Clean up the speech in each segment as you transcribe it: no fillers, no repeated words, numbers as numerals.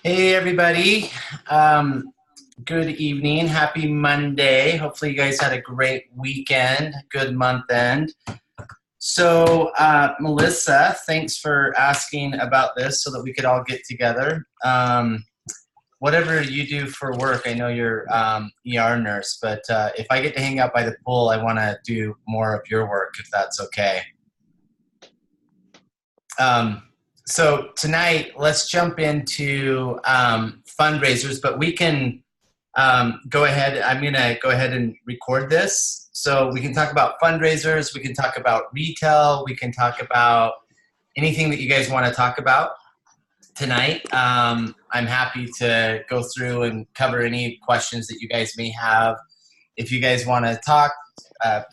Hey everybody, good evening, happy Monday. Hopefully you guys had a great weekend, good month end. So Melissa, thanks for asking about this so that we could all get together. Whatever you do for work, I know you're ER nurse, but if I get to hang out by the pool, I want to do more of your work if that's okay. So tonight, let's jump into fundraisers, but we can go ahead. I'm going to go ahead and record this. So we can talk about fundraisers. We can talk about retail. We can talk about anything that you guys want to talk about tonight. I'm happy to go through and cover any questions that you guys may have. If you guys want to talk,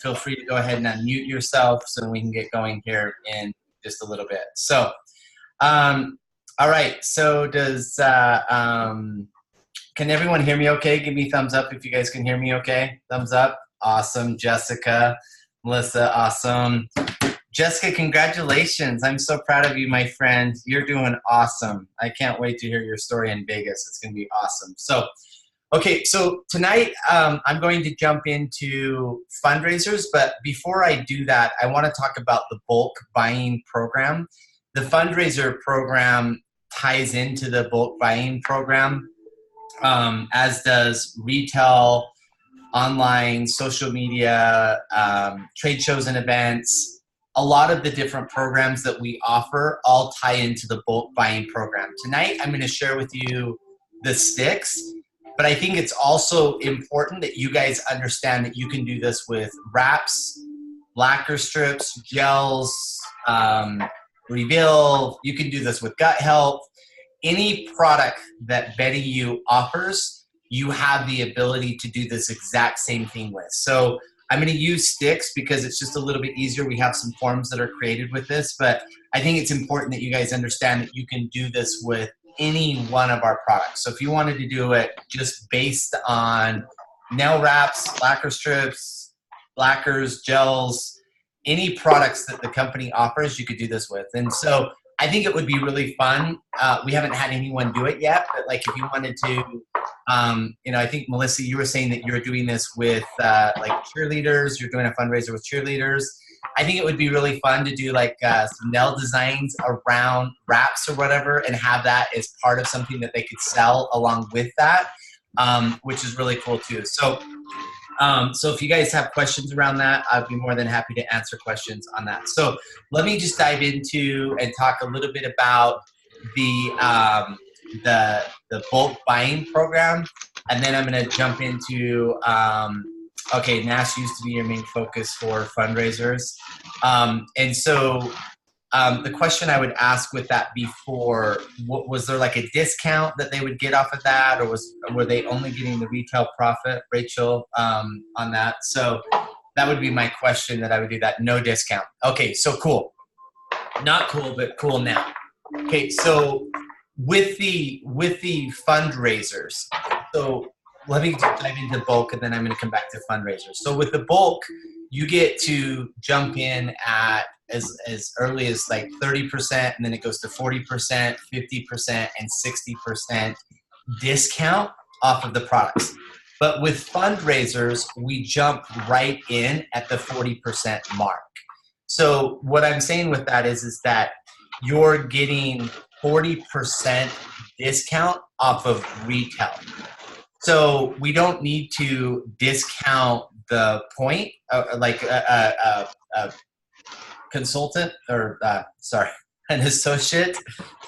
feel free to go ahead and unmute yourself so we can get going here in just a little bit. So, all right. So can everyone hear me okay? Give me thumbs up if you guys can hear me okay. Thumbs up. Awesome. Jessica, Melissa, awesome. Jessica, congratulations. I'm so proud of you, my friend. You're doing awesome. I can't wait to hear your story in Vegas. It's going to be awesome. So, okay, so tonight I'm going to jump into fundraisers, but before I do that, I want to talk about the bulk buying program. The fundraiser program ties into the bulk buying program, as does retail, online, social media, trade shows and events. A lot of the different programs that we offer all tie into the bulk buying program. Tonight, I'm going to share with you the sticks, but I think it's also important that you guys understand that you can do this with wraps, lacquer strips, gels, reveal. You can do this with gut health. Any product that BeneYOU offers, you have the ability to do this exact same thing with. So I'm going to use sticks because it's just a little bit easier. We have some forms that are created with this, but I think it's important that you guys understand that you can do this with any one of our products. So if you wanted to do it just based on nail wraps, lacquer strips, lacquers, gels, any products that the company offers, you could do this with. And so I think it would be really fun. We haven't had anyone do it yet, but like if you wanted to, I think Melissa, you were saying that you're doing this with like cheerleaders. You're doing a fundraiser with cheerleaders. I think it would be really fun to do like some nail designs around wraps or whatever, and have that as part of something that they could sell along with that, which is really cool too. So if you guys have questions around that, I'd be more than happy to answer questions on that. So let me just dive into and talk a little bit about the bulk buying program, and then I'm going to jump into okay, NASH used to be your main focus for fundraisers, and so the question I would ask with that before, was there like a discount that they would get off of that, or were they only getting the retail profit, Rachel, on that? So that would be my question, that I would do that, no discount. Okay, so cool. Not cool, but cool now. Okay, so with the fundraisers, so let me dive into bulk and then I'm going to come back to fundraisers. So with the bulk, you get to jump in at as early as like 30%, and then it goes to 40%, 50%, and 60% discount off of the products. But with fundraisers, we jump right in at the 40% mark. So what I'm saying with that is that you're getting 40% discount off of retail. So we don't need to discount the point, like a consultant, or an associate.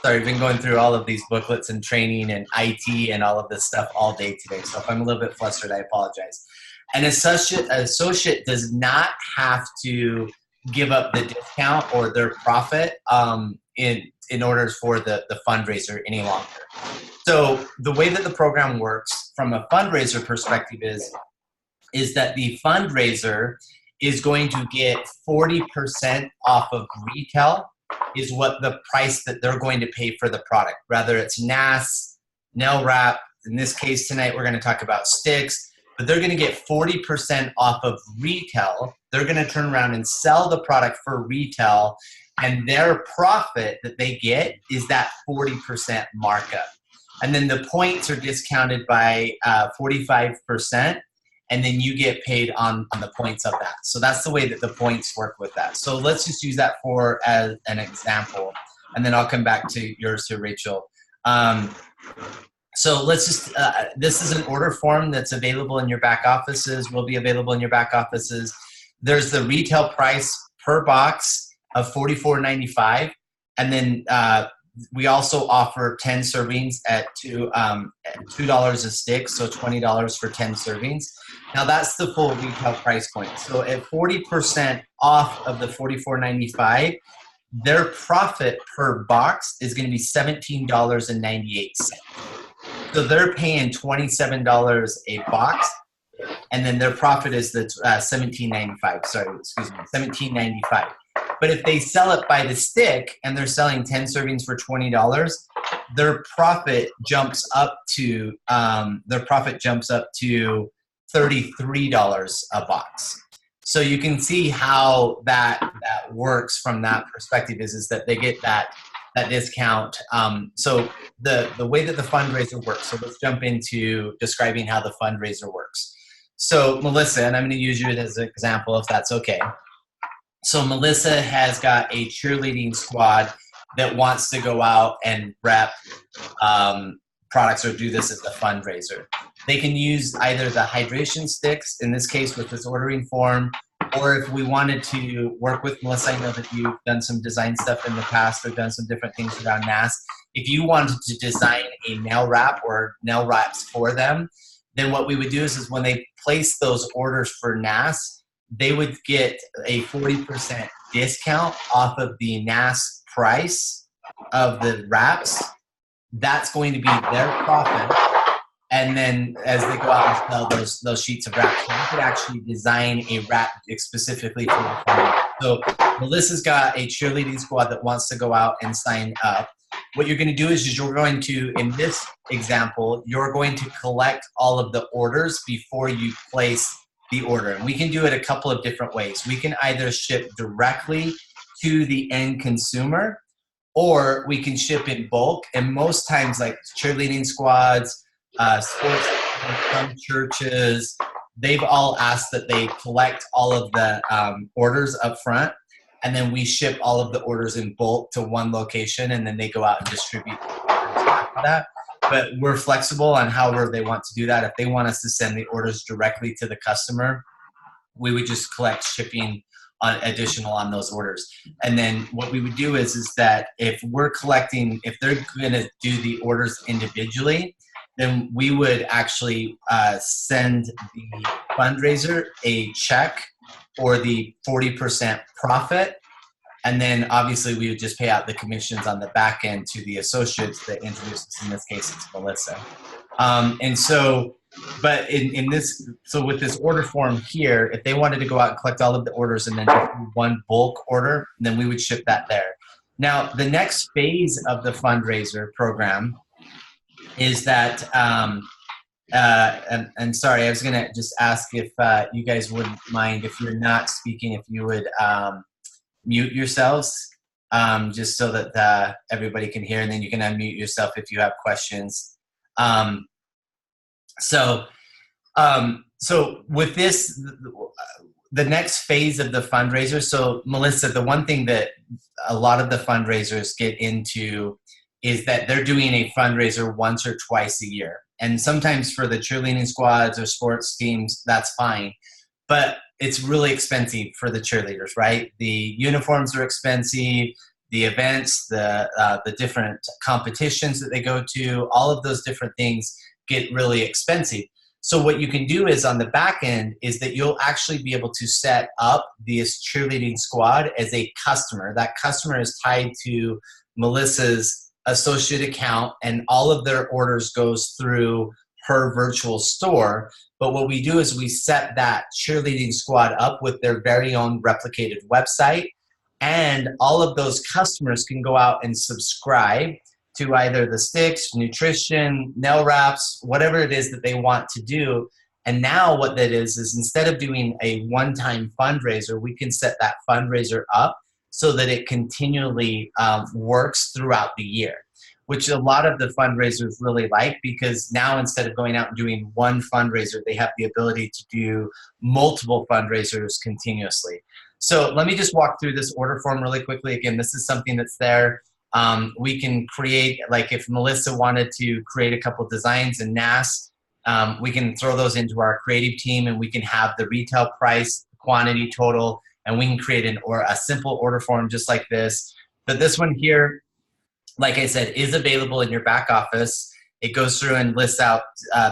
Sorry, I've been going through all of these booklets and training and IT and all of this stuff all day today. So if I'm a little bit flustered, I apologize. An associate does not have to give up the discount or their profit in order for the fundraiser any longer. So the way that the program works from a fundraiser perspective is that the fundraiser is going to get 40% off of retail, is what the price that they're going to pay for the product. Whether it's NAS, nail wrap, in this case tonight we're going to talk about sticks, but they're going to get 40% off of retail. They're going to turn around and sell the product for retail, and their profit that they get is that 40% markup. and then the points are discounted by 45%, and then you get paid on the points of that. So that's the way that the points work with that. So let's just use that for as an example, and then I'll come back to yours to Rachel. So let's just, this is an order form that's available in your back offices, will be available in your back offices. There's the retail price per box of $44.95, and then we also offer 10 servings at $2 a stick, so $20 for 10 servings. Now that's the full retail price point. So at 40% off of the $44.95, their profit per box is going to be $17.98. So they're paying $27 a box, and then their profit is the $17.95. Sorry, excuse me, $17.95. But if they sell it by the stick and they're selling 10 servings for $20, their profit jumps up to $33 a box. So you can see how that works from that perspective is that they get that discount. So the way that the fundraiser works. So let's jump into describing how the fundraiser works. So Melissa, and I'm going to use you as an example if that's okay. So Melissa has got a cheerleading squad that wants to go out and rep products or do this as a fundraiser. They can use either the hydration sticks, in this case with this ordering form, or if we wanted to work with Melissa, I know that you've done some design stuff in the past or done some different things around NAS. If you wanted to design a nail wrap or nail wraps for them, then what we would do is when they place those orders for NAS, they would get a 40% discount off of the NAS price of the wraps. That's going to be their profit. And then as they go out and sell those sheets of wraps, you could actually design a wrap specifically for the fundraiser. So Melissa's got a cheerleading squad that wants to go out and sign up. What you're going to do is you're going to, in this example, you're going to collect all of the orders before you place the order. And we can do it a couple of different ways. We can either ship directly to the end consumer, or we can ship in bulk. And most times, like cheerleading squads, sports, some churches, they've all asked that they collect all of the orders up front, and then we ship all of the orders in bulk to one location, and then they go out and distribute the orders after that. But we're flexible on however they want to do that. If they want us to send the orders directly to the customer, we would just collect shipping additional on those orders. And then what we would do is that if we're collecting, if they're going to do the orders individually, then we would actually send the fundraiser a check for the 40% profit. And then obviously we would just pay out the commissions on the back end to the associates that introduced us. In this case, it's Melissa. And so, but in this, so with this order form here, if they wanted to go out and collect all of the orders and then just do one bulk order, then we would ship that there. Now, the next phase of the fundraiser program is that, and sorry, I was going to just ask if you guys wouldn't mind, if you're not speaking, if you would mute yourselves, just so that everybody can hear, and then you can unmute yourself if you have questions. So with this, the next phase of the fundraiser, so Melissa, the one thing that a lot of the fundraisers get into is that they're doing a fundraiser once or twice a year. And sometimes for the cheerleading squads or sports teams, that's fine. But it's really expensive for the cheerleaders, right? The uniforms are expensive, the events, the different competitions that they go to, all of those different things get really expensive. So what you can do is on the back end is that you'll actually be able to set up this cheerleading squad as a customer. That customer is tied to Melissa's associate account, and all of their orders goes through her virtual store. But what we do is we set that cheerleading squad up with their very own replicated website, and all of those customers can go out and subscribe to either the sticks, nutrition, nail wraps, whatever it is that they want to do. And now what that is instead of doing a one-time fundraiser, we can set that fundraiser up so that it continually works throughout the year. which a lot of the fundraisers really like, because now instead of going out and doing one fundraiser, they have the ability to do multiple fundraisers continuously. So let me just walk through this order form really quickly. Again, this is something that's there. We can create, like if Melissa wanted to create a couple designs in NAS, we can throw those into our creative team, and we can have the retail price, quantity total, and we can create a simple order form just like this. But this one here, like I said, is available in your back office. It goes through and lists out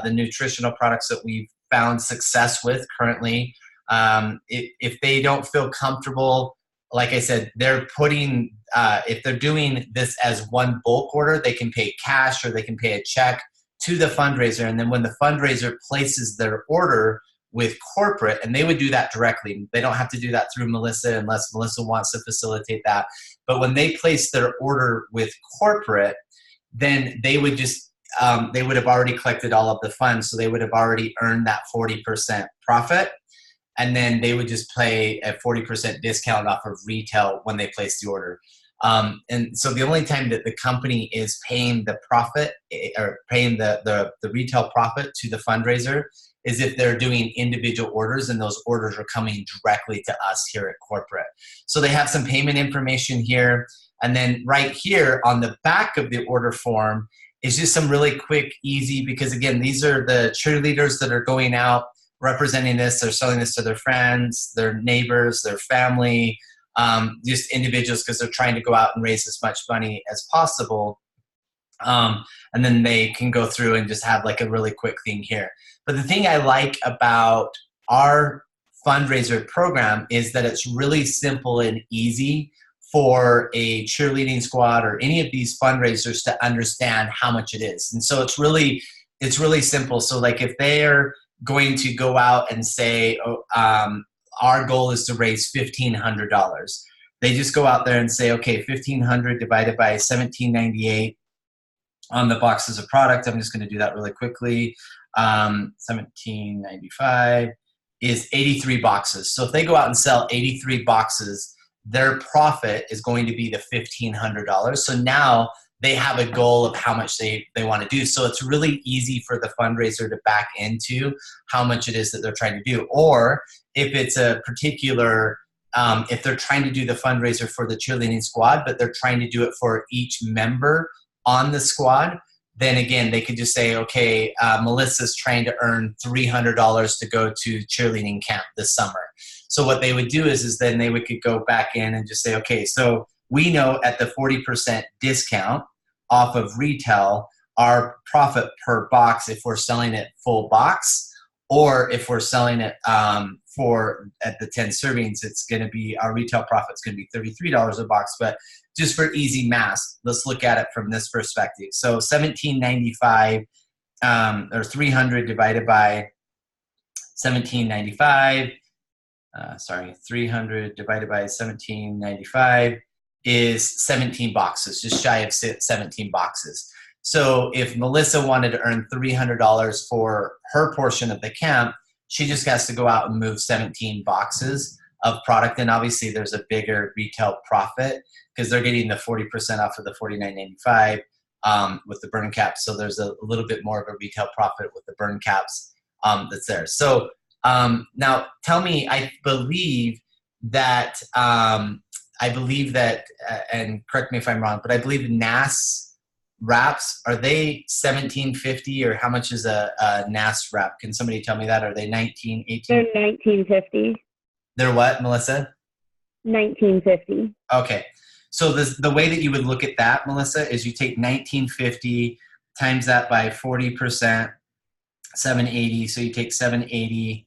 the nutritional products that we've found success with currently. If they don't feel comfortable, like I said, they're putting, if they're doing this as one bulk order, they can pay cash or they can pay a check to the fundraiser. And then when the fundraiser places their order with corporate, and they would do that directly. They don't have to do that through Melissa unless Melissa wants to facilitate that. But when they place their order with corporate, then they would just, they would have already collected all of the funds. So they would have already earned that 40% profit. And then they would just pay a 40% discount off of retail when they place the order. And so the only time that the company is paying the profit or paying the retail profit to the fundraiser is if they're doing individual orders, and those orders are coming directly to us here at corporate. So they have some payment information here. And then right here on the back of the order form is just some really quick, easy, because again, these are the cheerleaders that are going out representing this. They're selling this to their friends, their neighbors, their family, just individuals, because they're trying to go out and raise as much money as possible. And then they can go through and just have like a really quick thing here. But the thing I like about our fundraiser program is that it's really simple and easy for a cheerleading squad or any of these fundraisers to understand how much it is. And so it's really simple. So like if they're going to go out and say, our goal is to raise $1,500. They just go out there and say, okay, 1,500 divided by 17.98 on the boxes of product. I'm just going to do that really quickly. 17.95 is 83 boxes. So if they go out and sell 83 boxes, their profit is going to be the $1,500. So now they have a goal of how much they want to do. So it's really easy for the fundraiser to back into how much it is that they're trying to do. Or if it's a particular, if they're trying to do the fundraiser for the cheerleading squad, but they're trying to do it for each member on the squad, then again, they could just say, okay, Melissa's trying to earn $300 to go to cheerleading camp this summer. So what they would do is then they could go back in and just say, okay, so we know at the 40% discount off of retail, our profit per box, if we're selling it full box, or if we're selling it for at the 10 servings, it's going to be, our retail profit's going to be $33 a box. But just for easy math, let's look at it from this perspective. So $17.95 or 300 divided by $17.95. 300 divided by $17.95 is 17 boxes, just shy of 17 boxes. So if Melissa wanted to earn $300 for her portion of the camp, she just has to go out and move 17 boxes of product. And obviously there's a bigger retail profit because they're getting the 40% off of the $49.95 with the burn caps. So there's a little bit more of a retail profit with the burn caps that's there. So now tell me, I believe that, and correct me if I'm wrong, but I believe NAS wraps, are they $17.50 or how much is a NAS wrap? Can somebody tell me that? Are they $19, $18? They're $19.50. They're what, Melissa? $19.50. Okay. So the way that you would look at that, Melissa, is you take $19.50 times that by 40%, $7.80. So you take $7.80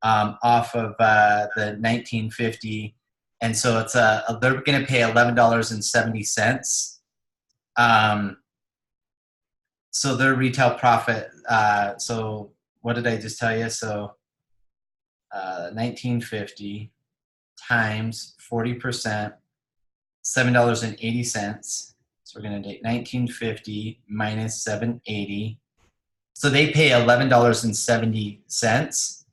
off of the $19.50, and so it's they're going to pay $11.70. So their retail profit. So what did I just tell you? So $19.50 times 40%, $7.80. So we're going to take $19.50 minus $7.80. So they pay $11.70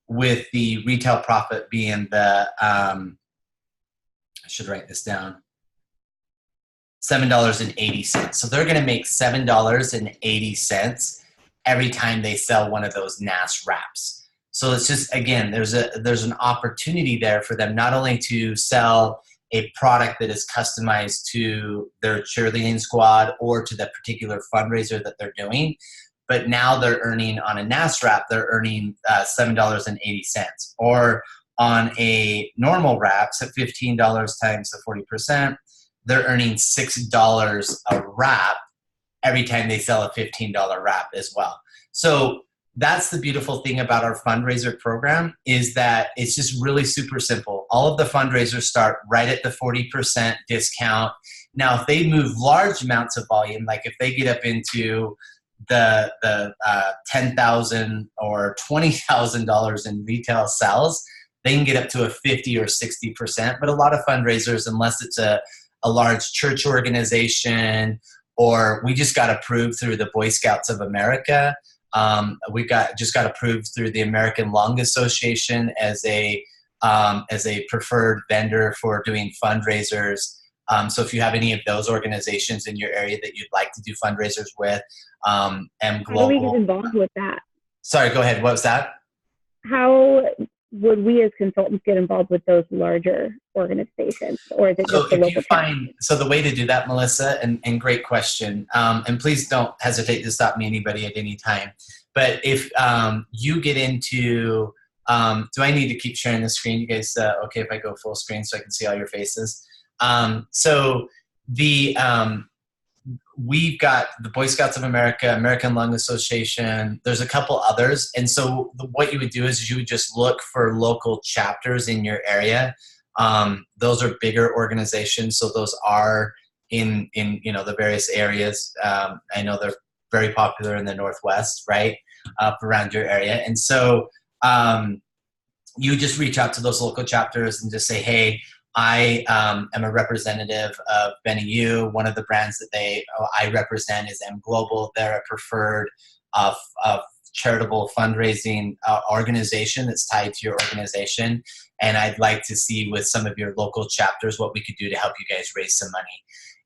with the retail profit being the, I should write this down, $7.80. So they're going to make $7.80 every time they sell one of those NAS wraps. So it's just, again, there's an opportunity there for them not only to sell a product that is customized to their cheerleading squad or to the particular fundraiser that they're doing, but now they're earning on a NAS wrap, they're earning $7.80. Or on a normal wrap, so $15 times the 40%, they're earning $6 a wrap every time they sell a $15 wrap as well. So that's the beautiful thing about our fundraiser program, is that it's just really super simple. All of the fundraisers start right at the 40% discount. Now, if they move large amounts of volume, like if they get up into the $10,000 or $20,000 in retail sales, they can get up to a 50 or 60%. But a lot of fundraisers, unless it's a large church organization, or we just got approved through the Boy Scouts of America. We just got approved through the American Lung Association as a preferred vendor for doing fundraisers. So if you have any of those organizations in your area that you'd like to do fundraisers with, M Global. How do we get involved with that? Sorry, go ahead. What was that? How would we as consultants get involved with those larger organizations, or is it just the local? So the way to do that, Melissa, and great question, and please don't hesitate to stop me, anybody, at any time. But if you get into, do I need to keep sharing the screen? You guys, okay if I go full screen so I can see all your faces? So we've got the Boy Scouts of America, American Lung Association. There's a couple others. And so what you would do is you would just look for local chapters in your area. Those are bigger organizations. So those are in the various areas. I know they're very popular in the Northwest, right? Up around your area. And so you just reach out to those local chapters and just say, hey, I am a representative of BeneYOU. One of the brands that I represent is M Global. They're a preferred of charitable fundraising organization that's tied to your organization. And I'd like to see with some of your local chapters what we could do to help you guys raise some money.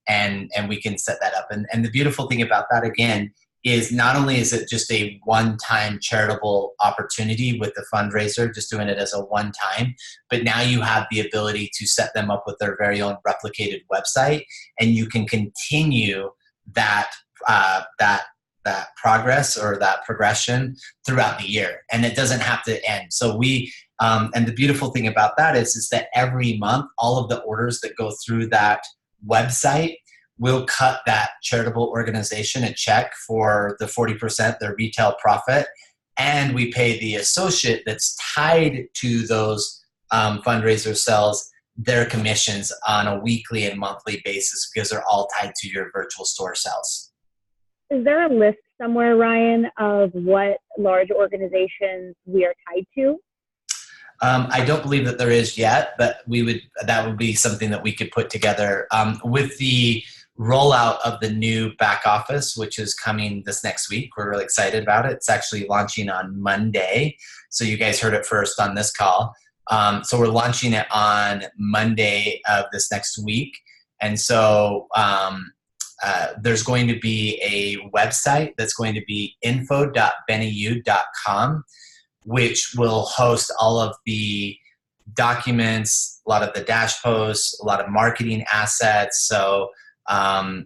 And we can set that up. And the beautiful thing about that, again, is not only is it just a one-time charitable opportunity with the fundraiser, just doing it as a one-time, but now you have the ability to set them up with their very own replicated website, and you can continue that progress or that progression throughout the year, and it doesn't have to end. So we and the beautiful thing about that is that every month, all of the orders that go through that website will cut that charitable organization a check for the 40%, their retail profit, and we pay the associate that's tied to those fundraiser sales their commissions on a weekly and monthly basis, because they're all tied to your virtual store sales. Is there a list somewhere, Ryan, of what large organizations we are tied to? I don't believe that there is yet, but that would be something that we could put together with the rollout of the new back office, which is coming this next week. We're really excited about it. It's actually launching on Monday. So you guys heard it first on this call. So we're launching it on Monday of this next week. And so there's going to be a website that's going to be info.beneyou.com, which will host all of the documents, a lot of the dash posts, a lot of marketing assets. So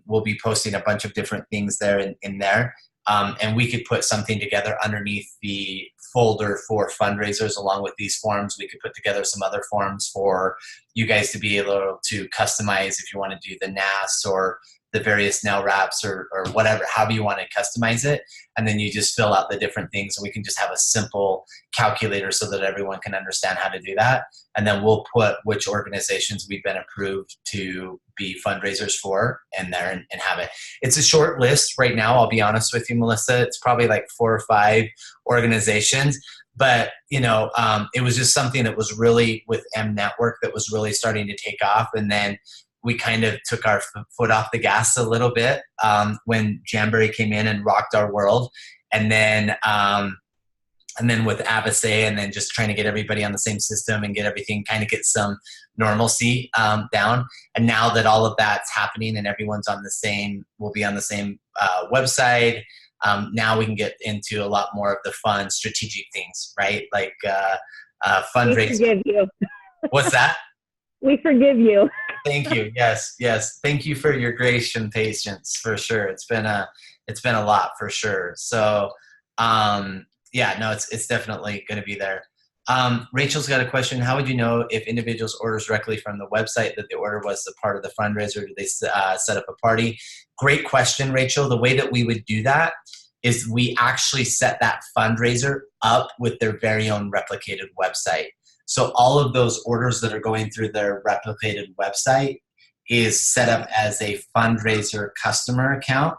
we'll be posting a bunch of different things there in there. And we could put something together underneath the folder for fundraisers along with these forms. We could put together some other forms for you guys to be able to customize if you want to do the NAS or the various nail wraps or whatever, however you want to customize it. And then you just fill out the different things, and we can just have a simple calculator so that everyone can understand how to do that. And then we'll put which organizations we've been approved to be fundraisers for in there and have it. It's a short list right now, I'll be honest with you, Melissa. It's probably like 4 or 5 organizations. But, it was just something that was really with M Network that was really starting to take off. And then we kind of took our foot off the gas a little bit when Jamboree came in and rocked our world. And then and then with Avase, and then just trying to get everybody on the same system and get everything kind of get some normalcy down. And now that all of that's happening and everyone's on the same, will be on the same website. Now we can get into a lot more of the fun strategic things, right? Like fundraising. We forgive you. What's that? We forgive you. Thank you. Yes, yes. Thank you for your grace and patience, for sure. It's been a lot, for sure. So yeah, no, it's definitely going to be there. Rachel's got a question. How would you know if individuals order directly from the website that the order was a part of the fundraiser? Do they set up a party? Great question, Rachel. The way that we would do that is we actually set that fundraiser up with their very own replicated website. So all of those orders that are going through their replicated website is set up as a fundraiser customer account.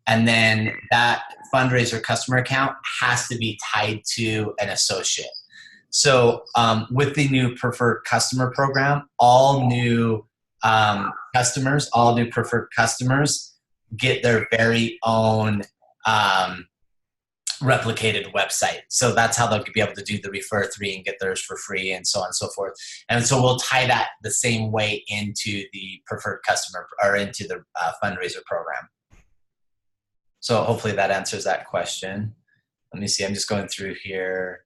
And then that fundraiser customer account has to be tied to an associate. So with the new preferred customer program, all new customers, all new preferred customers get their very own replicated website. So that's how they'll be able to do the refer 3 and get theirs for free and so on and so forth. And so we'll tie that the same way into the preferred customer or into the fundraiser program. So hopefully that answers that question. Let me see, I'm just going through here.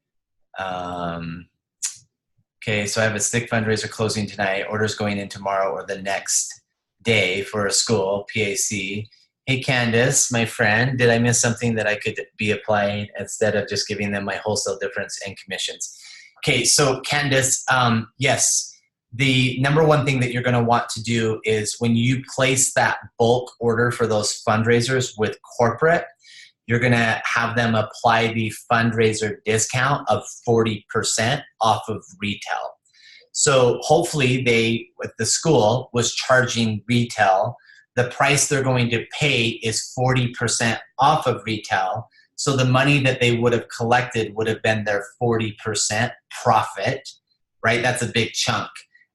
Okay, so I have a stick fundraiser closing tonight, orders going in tomorrow or the next day for a school, PAC. Hey, Candace, my friend, did I miss something that I could be applying instead of just giving them my wholesale difference and commissions? Okay, so Candace, yes, the number one thing that you're going to want to do is when you place that bulk order for those fundraisers with corporate, you're going to have them apply the fundraiser discount of 40% off of retail. So hopefully they, with the school, was charging retail. The price they're going to pay is 40% off of retail. So the money that they would have collected would have been their 40% profit, right? That's a big chunk.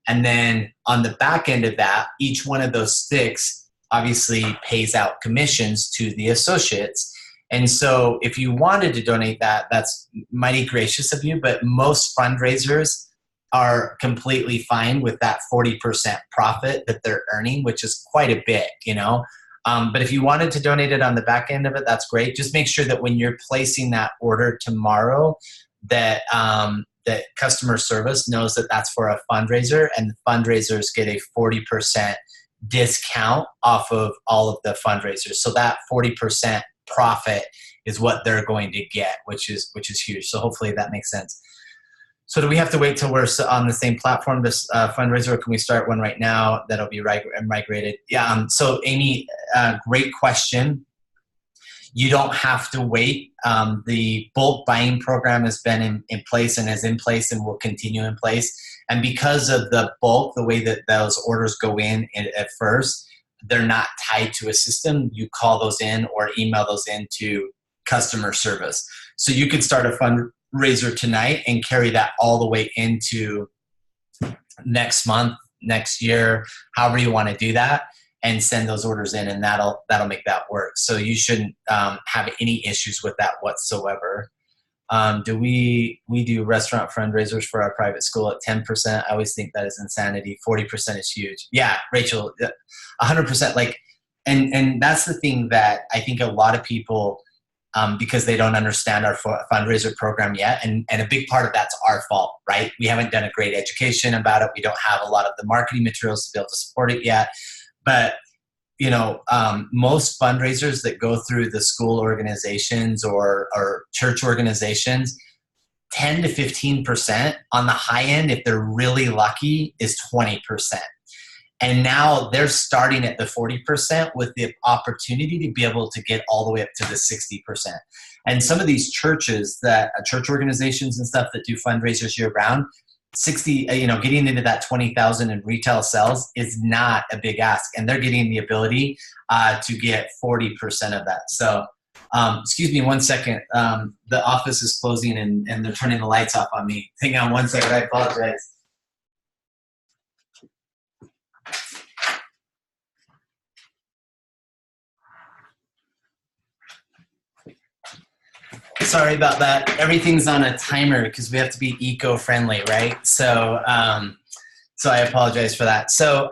And then on the back end of that, each one of those sticks obviously pays out commissions to the associates. And so if you wanted to donate that, that's mighty gracious of you, but most fundraisers are completely fine with that 40% profit that they're earning, which is quite a bit, you know. But if you wanted to donate it on the back end of it, that's great. Just make sure that when you're placing that order tomorrow, that that customer service knows that that's for a fundraiser, and the fundraisers get a 40% discount off of all of the fundraisers. So that 40% profit is what they're going to get, which is huge. So hopefully that makes sense. So do we have to wait till we're on the same platform, this fundraiser, or can we start one right now that'll be migrated? Yeah. So Amy, great question. You don't have to wait. The bulk buying program has been in place and is in place and will continue in place. And because of the bulk, the way that those orders go in at first, they're not tied to a system. You call those in or email those in to customer service. So you could start a fundraiser tonight and carry that all the way into next month, next year, however you want to do that, and send those orders in, and that'll make that work. So you shouldn't have any issues with that whatsoever. Do we do restaurant fundraisers for our private school at 10%? I always think that is insanity. 40% is huge. Yeah, Rachel, 100%. Like, and that's the thing that I think a lot of people, because they don't understand our fundraiser program yet, and a big part of that's our fault, right? We haven't done a great education about it. We don't have a lot of the marketing materials to be able to support it yet. But you know, most fundraisers that go through the school organizations or church organizations, 10 to 15% on the high end, if they're really lucky, is 20%. And now they're starting at the 40% with the opportunity to be able to get all the way up to the 60%. And some of these churches church organizations and stuff that do fundraisers year round, 60, getting into that 20,000 in retail sales is not a big ask. And they're getting the ability to get 40% of that. So, excuse me 1 second. The office is closing and they're turning the lights off on me. Hang on 1 second. I apologize. Sorry about that. Everything's on a timer because we have to be eco-friendly, right? So, so I apologize for that. So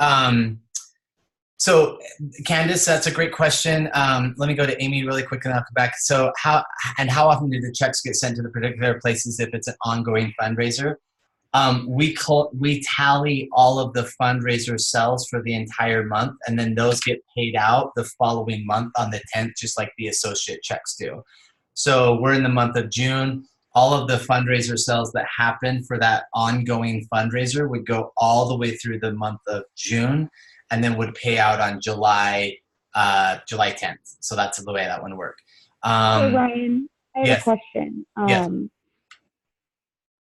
Candace, that's a great question. Let me go to Amy really quick and I'll come back. So how often do the checks get sent to the particular places if it's an ongoing fundraiser? We tally all of the fundraiser sales for the entire month, and then those get paid out the following month on the 10th, just like the associate checks do. So we're in the month of June. All of the fundraiser sales that happen for that ongoing fundraiser would go all the way through the month of June, and then would pay out on July 10th. So that's the way that one would work. So Ryan, I have yes. a question. Yes.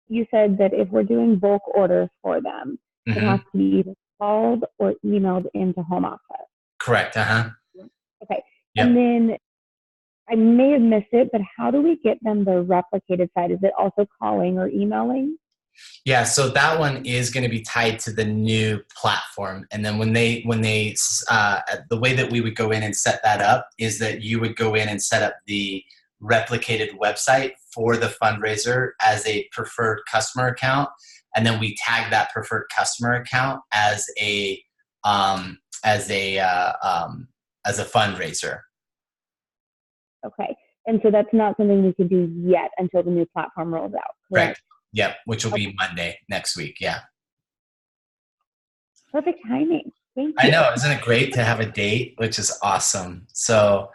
You said that if we're doing bulk orders for them, it has to be either called or emailed into home office. Correct. Okay. Yep. And then I may have missed it, but how do we get them the replicated side? Is it also calling or emailing? Yeah, so that one is going to be tied to the new platform. And then the way that we would go in and set that up is that you would go in and set up the replicated website for the fundraiser as a preferred customer account. And then we tag that preferred customer account as a fundraiser. Okay. And so that's not something we can do yet until the new platform rolls out. Correct? Right. Yep. Which will be Monday next week. Yeah. Perfect timing. Thank you. I know. Isn't it great to have a date, which is awesome? So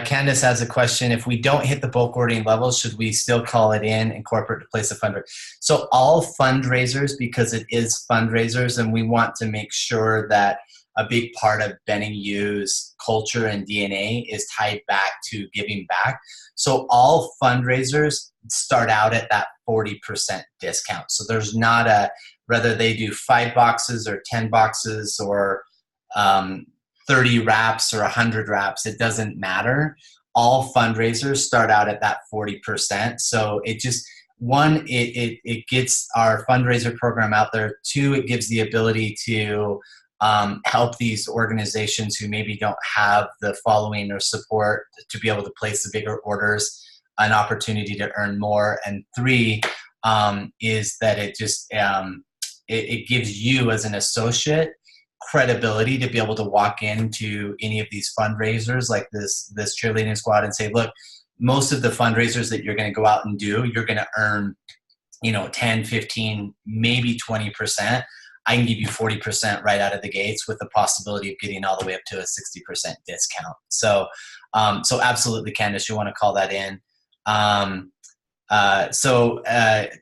Candace has a question. If we don't hit the bulk ordering levels, should we still call it in and corporate to place a fundraiser? So all fundraisers, because it is fundraisers, and we want to make sure that a big part of BeneYOU's culture and DNA is tied back to giving back. So all fundraisers start out at that 40% discount. So there's not whether they do 5 boxes or 10 boxes or 30 wraps or 100 wraps, it doesn't matter. All fundraisers start out at that 40%. So it just, one, it gets our fundraiser program out there. 2, it gives the ability to help these organizations who maybe don't have the following or support to be able to place the bigger orders an opportunity to earn more. And 3 is that it just it gives you as an associate credibility to be able to walk into any of these fundraisers like this cheerleading squad and say, look, most of the fundraisers that you're going to go out and do, you're going to earn 10, 15, maybe 20%. I can give you 40% right out of the gates with the possibility of getting all the way up to a 60% discount. So absolutely, Candace, you want to call that in.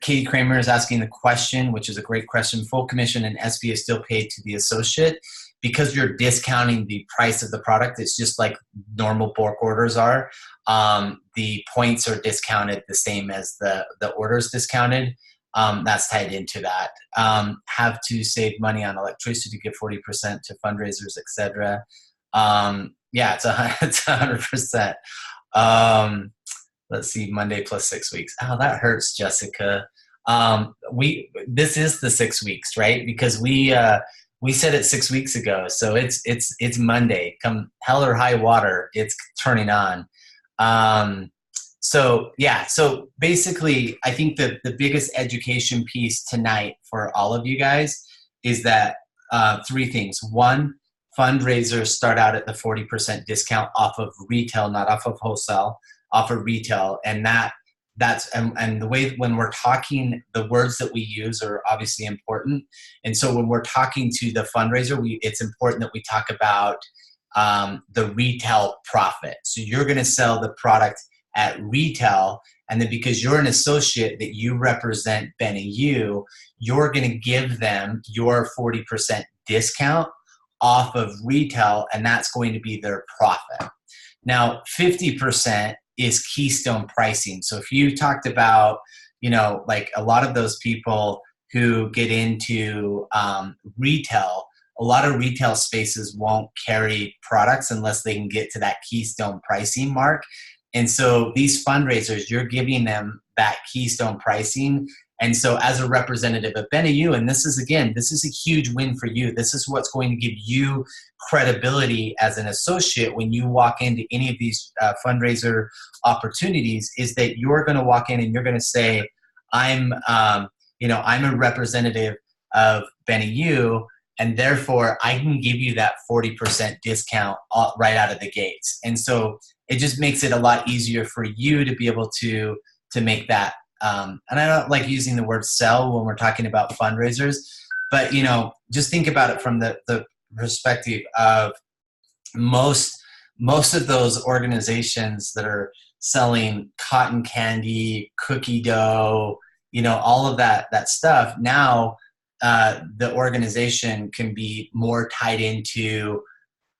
Katie Kramer is asking the question, which is a great question. Full commission and SB is still paid to the associate because you're discounting the price of the product. It's just like normal bulk orders are. The points are discounted the same as the orders discounted. That's tied into that. Have to save money on electricity to give 40% to fundraisers, etc. Yeah, it's 100%. Let's see, Monday plus 6 weeks. Oh, that hurts, Jessica. This is the 6 weeks, right? Because we said it 6 weeks ago, so it's Monday. Come hell or high water, it's turning on. So basically, I think the biggest education piece tonight for all of you guys is that 3 things. 1, fundraisers start out at the 40% discount off of retail, not off of wholesale, off of retail. And that's the way when we're talking, the words that we use are obviously important. And so when we're talking to the fundraiser, it's important that we talk about the retail profit. So you're going to sell the product at retail, and then because you're an associate that you represent BeneYOU, you're going to give them your 40% discount off of retail, and that's going to be their profit. Now, 50% is keystone pricing. So if you talked about, like a lot of those people who get into retail, a lot of retail spaces won't carry products unless they can get to that keystone pricing mark. And so these fundraisers, you're giving them that keystone pricing And so as a representative of BeneYOU, and this is, again, this is a huge win for you. This is what's going to give you credibility as an associate when you walk into any of these fundraiser opportunities, is that you're going to walk in and you're going to say, I'm a representative of BeneYOU, and therefore I can give you that 40% discount right out of the gates. And so it just makes it a lot easier for you to be able to make that. And I don't like using the word sell when we're talking about fundraisers, but just think about it from the perspective of most of those organizations that are selling cotton candy, cookie dough, all of that stuff. Now the organization can be more tied into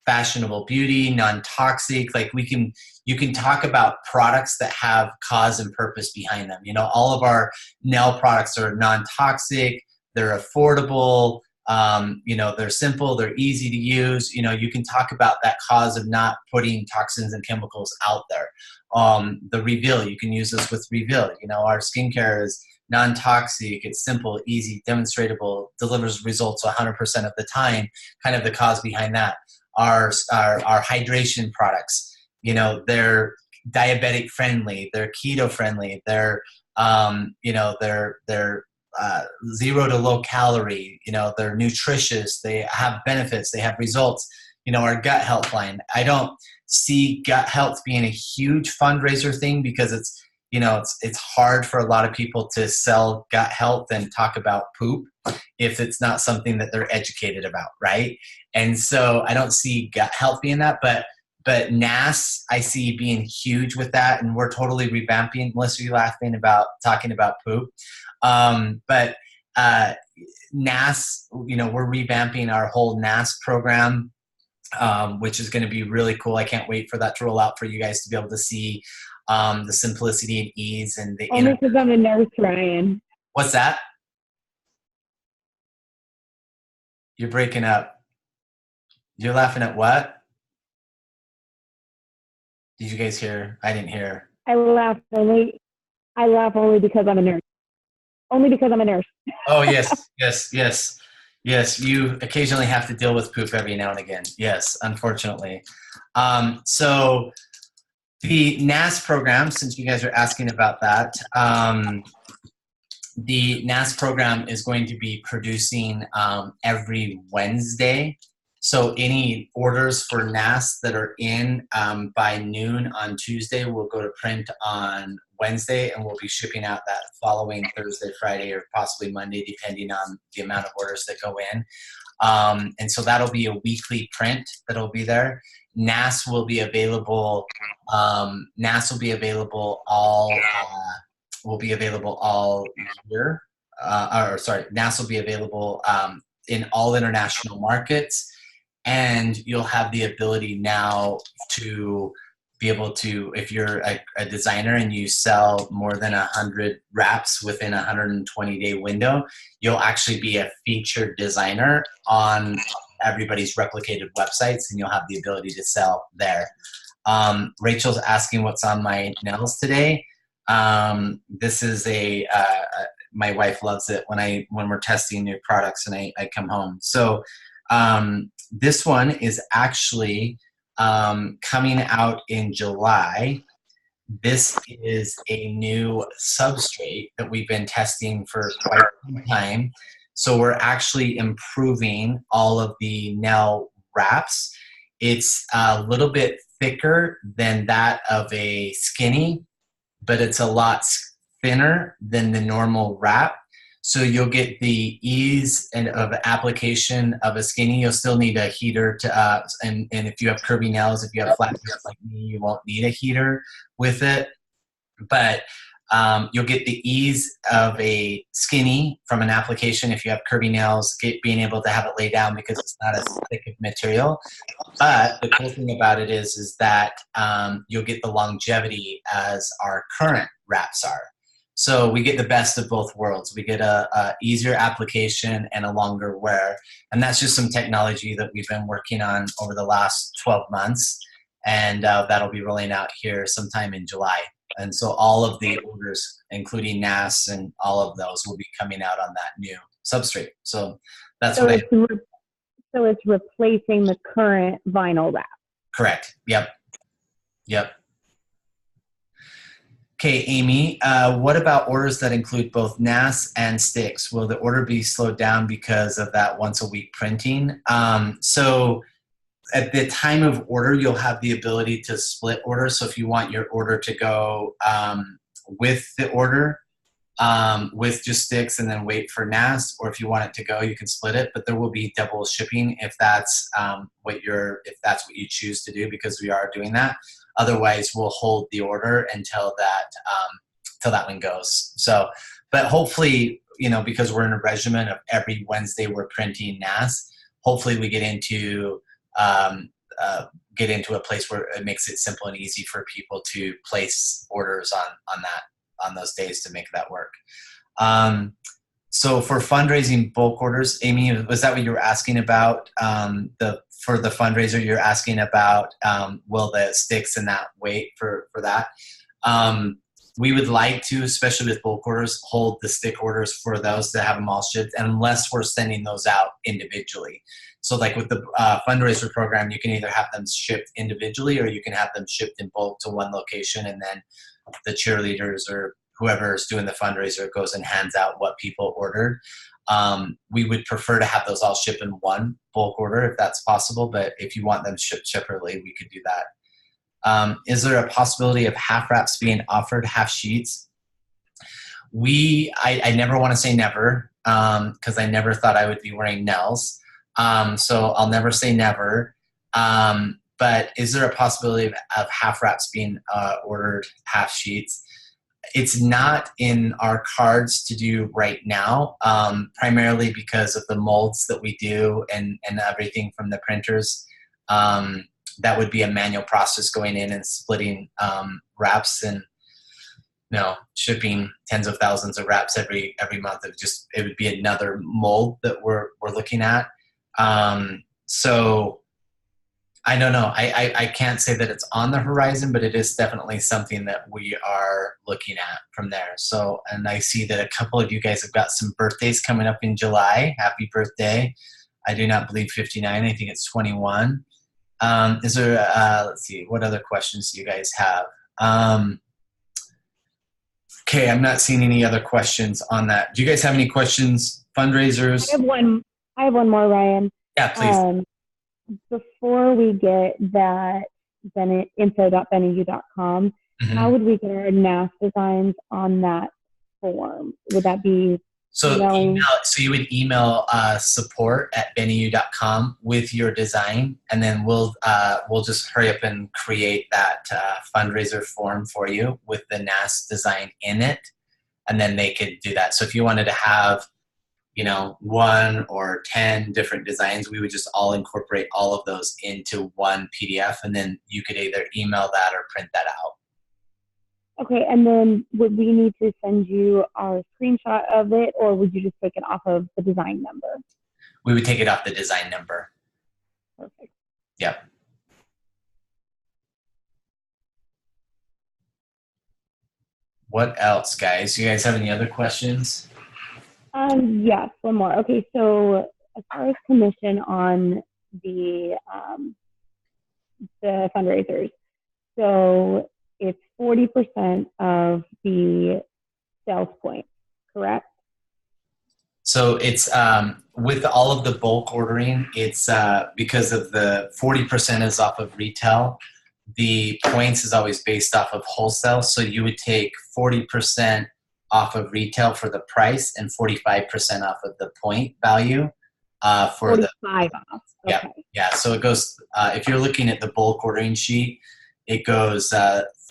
fashionable beauty, non-toxic. Like you can talk about products that have cause and purpose behind them. All of our nail products are non-toxic, they're affordable, they're simple, they're easy to use. You can talk about that cause of not putting toxins and chemicals out there. The Reveal, you can use this with Reveal. Our skincare is non-toxic, it's simple, easy, demonstratable, delivers results 100% of the time, kind of the cause behind that. Our hydration products, they're diabetic friendly, they're keto friendly, they're they're 0 to low calorie, they're nutritious, they have benefits, they have results. Our gut health line, I don't see gut health being a huge fundraiser thing because it's hard for a lot of people to sell gut health and talk about poop if it's not something that they're educated about, right? And so I don't see gut health being that, but NAS I see being huge with that, and we're totally revamping. Melissa, you laughing about talking about poop, but NAS, we're revamping our whole NAS program, which is going to be really cool. I can't wait for that to roll out for you guys to be able to see the simplicity and ease and the only because I'm a nurse, Ryan. What's that? You're breaking up. You're laughing at what? Did you guys hear? I didn't hear. I laugh only because I'm a nurse. Only because I'm a nurse. Oh, yes. You occasionally have to deal with poop every now and again. Yes, unfortunately. So the NAS program, since you guys are asking about that, the NAS program is going to be producing every Wednesday. So any orders for NAS that are in by noon on Tuesday will go to print on Wednesday, and we'll be shipping out that following Thursday, Friday, or possibly Monday, depending on the amount of orders that go in. And so that'll be a weekly print that'll be there. NAS will be available. NAS will be available all year. NAS will be available in all international markets, and you'll have the ability now to be able to, if you're a designer and you sell more than 100 wraps within a 120-day window, you'll actually be a featured designer on everybody's replicated websites, and you'll have the ability to sell there. Rachel's asking what's on my nails today. This is my wife loves it when we're testing new products and I come home. So this one is actually coming out in July. This is a new substrate that we've been testing for quite some time. So we're actually improving all of the nail wraps. It's a little bit thicker than that of a skinny, but it's a lot thinner than the normal wrap. So you'll get the ease of application of a skinny. You'll still need a heater to, and if you have curvy nails, if you have flat nails like me, you won't need a heater with it. But you'll get the ease of a skinny from an application if you have curvy nails, being able to have it lay down because it's not as thick of material. But the cool thing about it is that you'll get the longevity as our current wraps are. So we get the best of both worlds. We get a easier application and a longer wear. And that's just some technology that we've been working on over the last 12 months. And that'll be rolling out here sometime in July And so all of the orders, including NAS and all of those, will be coming out on that new substrate. So that's what so it's replacing the current vinyl wrap. Correct. Yep. Okay, Amy, what about orders that include both NAS and sticks? Will the order be slowed down because of that once a week printing? So at the time of order, you'll have the ability to split orders. So if you want your order to go with the order, with just sticks and then wait for NAS, or if you want it to go, you can split it, but there will be double shipping if that's what you choose to do, because we are doing that. Otherwise, we'll hold the order until that one goes. So, but hopefully, because we're in a regimen of every Wednesday we're printing NAS, hopefully we get into a place where it makes it simple and easy for people to place orders on those days to make that work. So for fundraising bulk orders, Amy, was that what you were asking about? For the fundraiser, you're asking about will the sticks and that wait for that? We would like to, especially with bulk orders, hold the stick orders for those that have them all shipped, unless we're sending those out individually. So like with the fundraiser program, you can either have them shipped individually or you can have them shipped in bulk to one location, and then the cheerleaders or whoever is doing the fundraiser goes and hands out what people ordered. We would prefer to have those all shipped in one bulk order if that's possible, but if you want them shipped separately, we could do that. Is there a possibility of half wraps being offered, half sheets? I never want to say never, because I never thought I would be wearing Nels. So I'll never say never. But is there a possibility of half wraps being ordered, half sheets? It's not in our cards to do right now, primarily because of the molds that we do and everything from the printers. That would be a manual process, going in and splitting wraps and shipping tens of thousands of wraps every month. It would be another mold that we're looking at. So I don't know. I can't say that it's on the horizon, but it is definitely something that we are looking at from there. So, and I see that a couple of you guys have got some birthdays coming up in July. Happy birthday. I do not believe 59. I think it's 21. Is there, let's see, what other questions do you guys have? Okay, I'm not seeing any other questions on that. Do you guys have any questions? Fundraisers? I have one more, Ryan. Yeah, please. Before we get that info.BeneYOU.com, how would we get our NAS designs on that form? Would that be so you would email support@BeneYOU.com with your design, and then we'll just hurry up and create that fundraiser form for you with the NAS design in it, and then they could do that. So if you wanted to have 1 or 10 different designs, we would just all incorporate all of those into one PDF, and then you could either email that or print that out. Okay, and then would we need to send you our screenshot of it, or would you just take it off of the design number? We would take it off the design number. Perfect. Yep. What else, guys? You guys have any other questions? Yes, one more. Okay, so as far as commission on the fundraisers, so it's 40% of the sales points, correct? So it's with all of the bulk ordering, it's because of the 40% is off of retail. The points is always based off of wholesale. So you would take 40% off of retail for the price and 45% off of the point value for 45 off. Okay. Yeah. So it goes, if you're looking at the bulk ordering sheet, it goes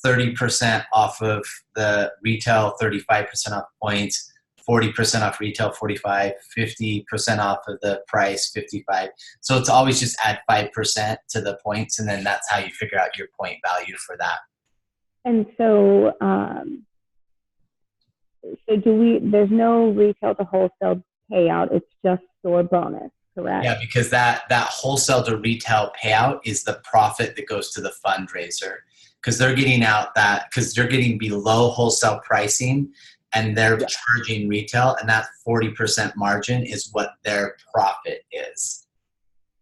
30% off of the retail, 35% off points, 40% off retail, 45, 50% off of the price, 55. So it's always just add 5% to the points, and then that's how you figure out your point value for that. And so, there's no retail to wholesale payout, it's just store bonus, correct? Yeah, because that wholesale to retail payout is the profit that goes to the fundraiser. because they're getting out that, because they're getting below wholesale pricing and they're Yeah. charging retail, and that 40% margin is what their profit is.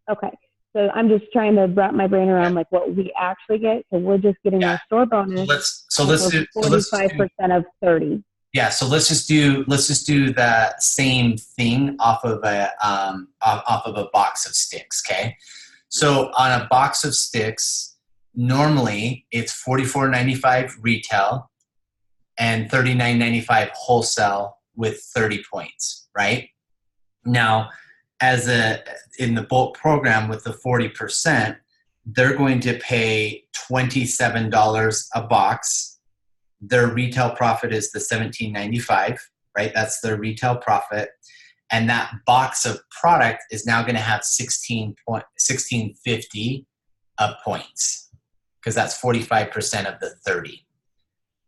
Okay. So I'm just trying to wrap my brain around like what we actually get. So we're just getting our store bonus. Let's do 45% of 30. Yeah, so let's just do that same thing off of a box of sticks, okay? So on a box of sticks, normally it's $44.95 retail and $39.95 wholesale with 30 points, right? Now, in the bulk program with the 40%, they're going to pay $27 a box. Their retail profit is the $17.95, right? That's their retail profit. And that box of product is now going to have $16.50 of points, because that's 45% of the 30.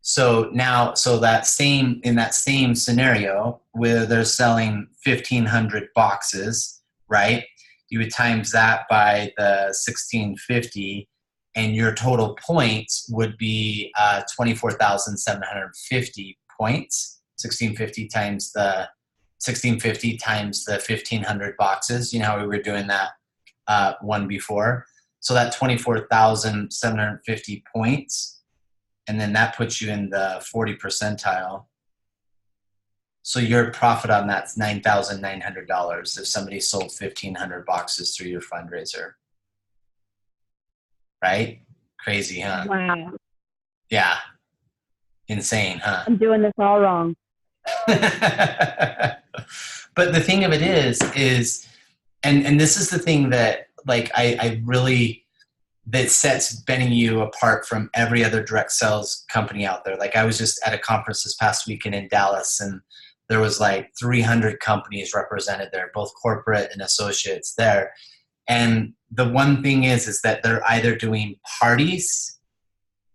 So now, in that same scenario where they're selling 1,500 boxes, right? You would times that by the 1,650, and your total points would be 24,750 points. 1,650 times the 1,500 boxes. You know how we were doing that one before. So that 24,750 points, and then that puts you in the 40 percentile. So your profit on that's $9,900 if somebody sold 1,500 boxes through your fundraiser. Right? Crazy, huh? Wow. Yeah. Insane, huh? I'm doing this all wrong. But the thing of it is and this is the thing that like I really, that sets BeneYOU apart from every other direct sales company out there. Like I was just at a conference this past weekend in Dallas, and there was like 300 companies represented there, both corporate and associates there. And the one thing is that they're either doing parties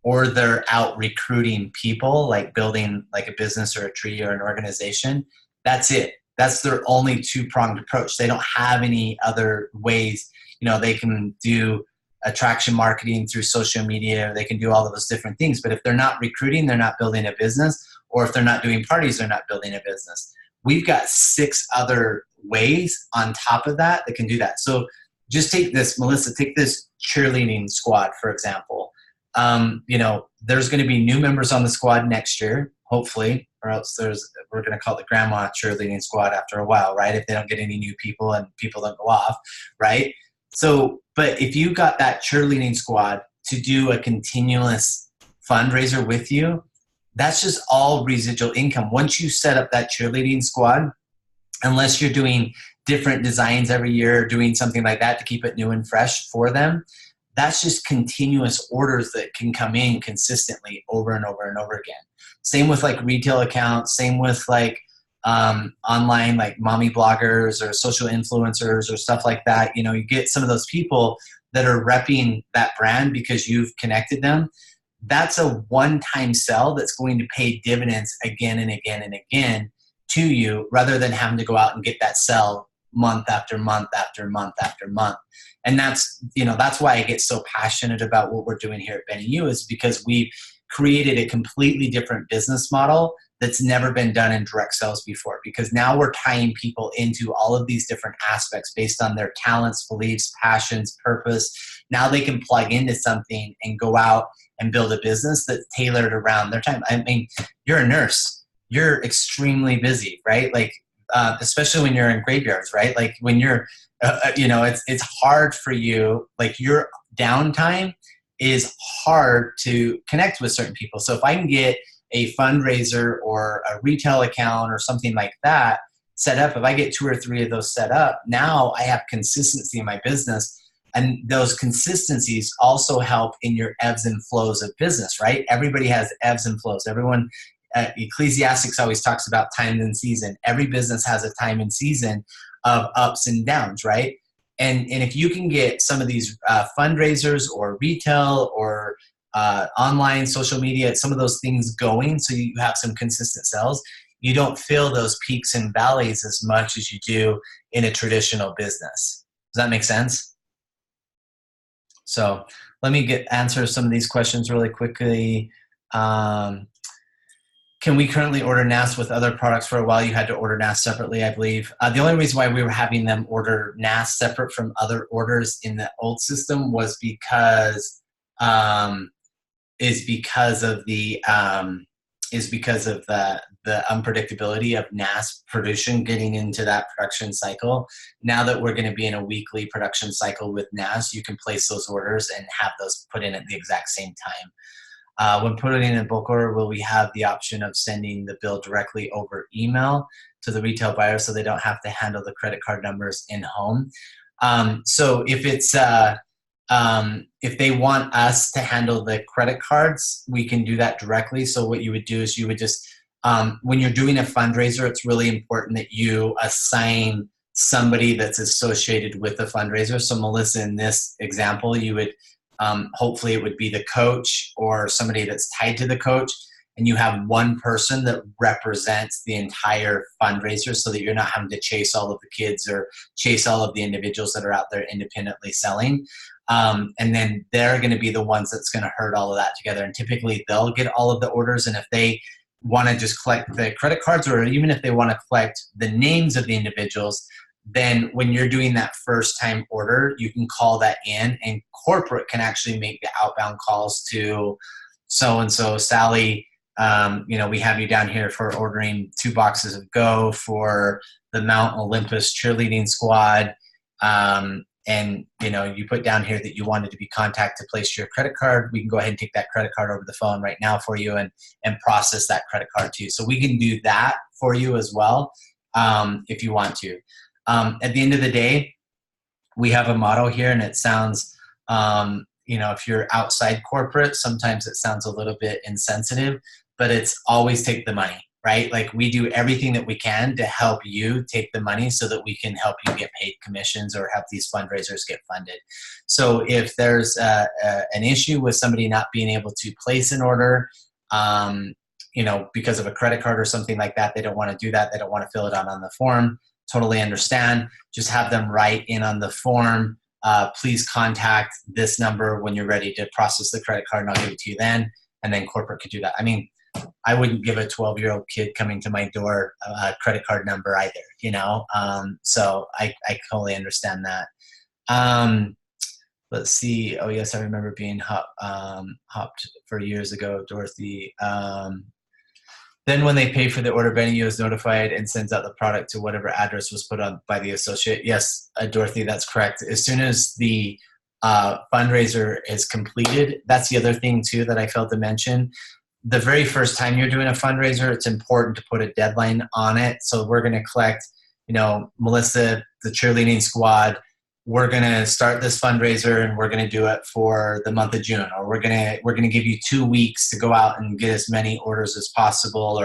or they're out recruiting people, like building like a business or a tree or an organization. That's it. That's their only two-pronged approach. They don't have any other ways. You know, they can do attraction marketing through social media. They can do all of those different things. But if they're not recruiting, they're not building a business. Or if they're not doing parties, they're not building a business. We've got 6 other ways on top of that that can do that. So just take this, Melissa, take this cheerleading squad, for example. You know, there's going to be new members on the squad next year, hopefully, or else we're going to call it the grandma cheerleading squad after a while, right? If they don't get any new people and people don't go off, right? So, but if you got that cheerleading squad to do a continuous fundraiser with you, that's just all residual income. Once you set up that cheerleading squad, unless you're doing different designs every year, doing something like that to keep it new and fresh for them, that's just continuous orders that can come in consistently over and over and over again. Same with like retail accounts, same with like online, like mommy bloggers or social influencers or stuff like that. You know, you get some of those people that are repping that brand because you've connected them. That's a one-time sell that's going to pay dividends again and again and again to you, rather than having to go out and get that sell month after month after month after month. And that's, you know, that's why I get so passionate about what we're doing here at BeneYOU, is because we've created a completely different business model that's never been done in direct sales before, because now we're tying people into all of these different aspects based on their talents, beliefs, passions, purpose. Now they can plug into something and go out and build a business that's tailored around their time. I mean, you're a nurse. You're extremely busy, right? Like, especially when you're in graveyards, right? Like when you're, you know, it's hard for you. Like your downtime is hard to connect with certain people. So if I can get a fundraiser or a retail account or something like that set up, if I get 2 or 3 of those set up, now I have consistency in my business. And those consistencies also help in your ebbs and flows of business, right? Everybody has ebbs and flows. Everyone, Ecclesiastics always talks about time and season. Every business has a time and season of ups and downs, right? And if you can get some of these fundraisers or retail or online social media, some of those things going, so you have some consistent sales, you don't feel those peaks and valleys as much as you do in a traditional business. Does that make sense? So let me answer some of these questions really quickly. Can we currently order NAS with other products? For a while, you had to order NAS separately, I believe. The only reason why we were having them order NAS separate from other orders in the old system was because of the unpredictability of NAS production getting into that production cycle. Now that we're going to be in a weekly production cycle with NAS, you can place those orders and have those put in at the exact same time. When putting in a bulk order, will we have the option of sending the bill directly over email to the retail buyer so they don't have to handle the credit card numbers in home? So if it's if they want us to handle the credit cards, we can do that directly. So what you would do is you would just, when you're doing a fundraiser, it's really important that you assign somebody that's associated with the fundraiser. So Melissa, in this example, you would, hopefully it would be the coach or somebody that's tied to the coach, and you have one person that represents the entire fundraiser so that you're not having to chase all of the kids or chase all of the individuals that are out there independently selling. And then they're going to be the ones that's going to herd all of that together. And typically they'll get all of the orders. And if they want to just collect the credit cards, or even if they want to collect the names of the individuals, then when you're doing that first time order, you can call that in, and corporate can actually make the outbound calls to so-and-so, Sally, we have you down here for ordering 2 boxes of Go for the Mount Olympus cheerleading squad. And you put down here that you wanted to be contacted to place your credit card. We can go ahead and take that credit card over the phone right now for you and process that credit card too. So we can do that for you as well, if you want to. At the end of the day, we have a motto here, and it sounds, if you're outside corporate, sometimes it sounds a little bit insensitive, but it's always take the money, right? Like, we do everything that we can to help you take the money so that we can help you get paid commissions or help these fundraisers get funded. So if there's an issue with somebody not being able to place an order, because of a credit card or something like that, they don't want to do that. They don't want to fill it out on the form. Totally understand. Just have them write in on the form, please contact this number when you're ready to process the credit card, and I'll give it to you then. And then corporate could do that. I mean, I wouldn't give a 12-year-old kid coming to my door a credit card number either, so I totally understand that. Let's see. Oh, yes, I remember being hopped for years ago, Dorothy. Then when they pay for the order, BeneYOU is notified and sends out the product to whatever address was put on by the associate. Yes, Dorothy, that's correct. As soon as the fundraiser is completed, that's the other thing too that I failed to mention. The very first time you're doing a fundraiser, it's important to put a deadline on it. So we're going to collect, Melissa, the cheerleading squad, we're going to start this fundraiser and we're going to do it for the month of June, or we're going to give you 2 weeks to go out and get as many orders as possible,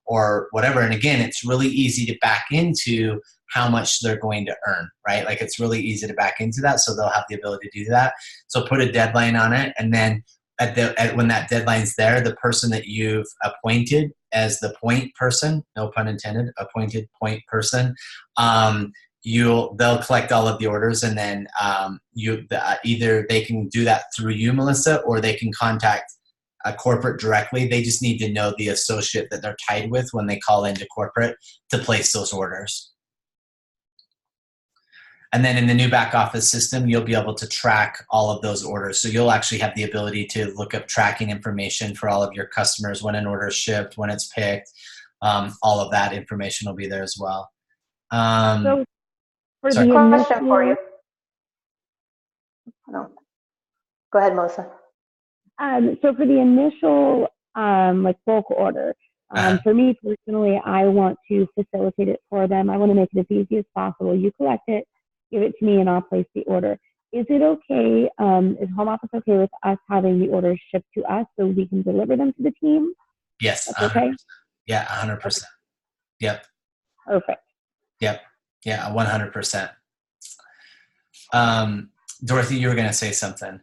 or whatever. And again, it's really easy to back into how much they're going to earn, right? Like, it's really easy to back into that. So they'll have the ability to do that. So put a deadline on it. And then when that deadline's there, the person that you've appointed as the point person, no pun intended, appointed point person, they'll collect all of the orders, and then either they can do that through you, Melissa, or they can contact a corporate directly. They just need to know the associate that they're tied with when they call into corporate to place those orders. And then in the new back office system, you'll be able to track all of those orders. So you'll actually have the ability to look up tracking information for all of your customers, when an order is shipped, when it's picked. All of that information will be there as well. So for the question for you. No. Go ahead, Melissa. So for the initial bulk order, for me personally, I want to facilitate it for them. I want to make it as easy as possible. You collect it, give it to me, and I'll place the order. Is it okay? Is home office okay with us having the orders shipped to us so we can deliver them to the team? Yes. That's okay? Yeah, 100%. Okay. Yep. Perfect. Yep. Yeah, 100%. Dorothy, you were going to say something.